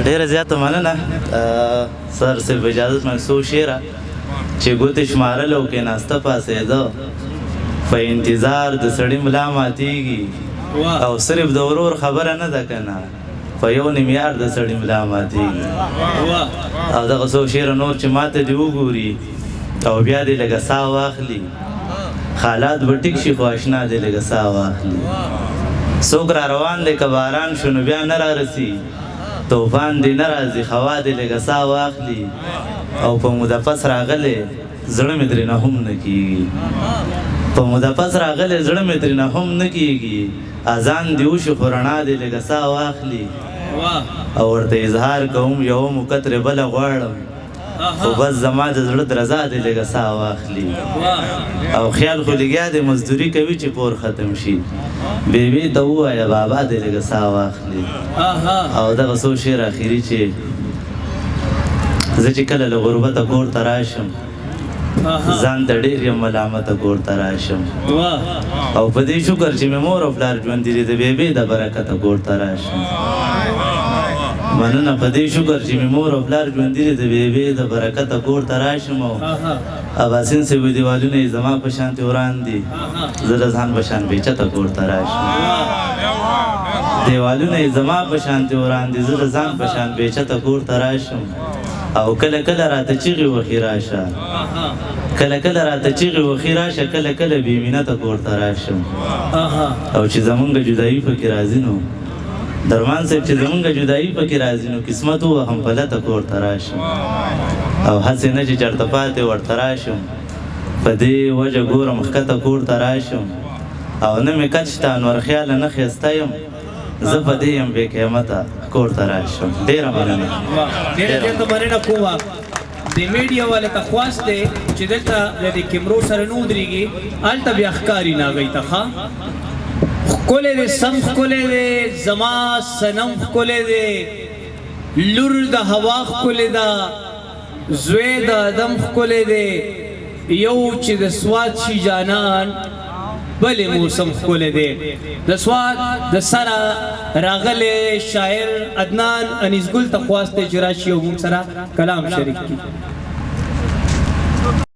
ډیره زیاته مننه سر صرف اجازت من څو شعره چې ګوتې شمارل او کېناسته پاڅېده په انتظار د سړي ملا ماتېږي او صرف د ورور خبره نه ده که نه په یو نیم یار د سړي ملا ماتېږي او دغه څو شعره نور چې ماته دې وګوري او بیا دې لږه ساه واخلي حالات به ټیک شي خو اشنا دې لږه ساه واخلي څوک را روان دی که باران شو نو بیا نه رارسي طوفان دی نه راځي هوا دې لږه ساه واخلي او په موده پس راغلی زړه مې ترېنه هم نه کېږي په موده پس راغلی زړه مې ترېنه هم نه کېږي اذان دې وشي خو رڼا دې لږه ساه واخلي او ورته اظهار کوم یوه مکترې بله غواړم خو بس زما د زړه درزا دې لږه ساه واخلي او خیال خو لګیا دی مزدوري کوي چې پور ختم شي بیبي ته ووایه بابا دې لږه ساه واخلي او دغه څو شعر اخري چې زه چې کله له غربته کور ته راشم ځان ته ډېر یم ملامته کور ته راشم او په دې شکر چې مې مور او پلار ژوندي دي د بیبي د برکته کور ته راشم مننه په دې شکر چې مې مور او پلار ژوندي دي د بیبي د برکته کور ته راشم او اباسین صاحب دیوالونه یې زما په شانتې وران دي زه د ځان په شان بېچته کور ته راشم دیوالونه یې زما په شانتې وران دي زه د ځان په شان بېچته کور ته راشم او کله کله راته چیغې وخي راشه کله کله راته چیغې وخي راشه کله کله بې مینته کور ته راشم او چې زمونږ جدایي پکې راځي نو درمان صاحب چې زمونږ جدایي پکې راځي نو قسمت ووهم پلته کور ته راشم او هسې نه چې چېرته پاتې ورته راشم په دې وجه ګورم ښکته کور ته راشم او نه مې کچ شته انور خیاله نه ښایسته یم زه په دې یم بې قیمته کور ته راشم ډېره مننه ډېره زیاته مننه کومه د میډیا والو ته خواست دی چې دلته د دې کیمرو سره نه ودرېږي هلته بیا ښکاري نه هغوی ته ښه ښکلی دی سم ښکلی دی زما صنم ښکلی دی لور د هوا ښکلی ده زوی د ادم ښکلی دی یو چې د سوات شي جانان بلې موسم ښکلی دی د سوات د سره راغلی شاعر عدنان انیسګل ته خواست دی چې راشي او موږ سره کلام شریک کړي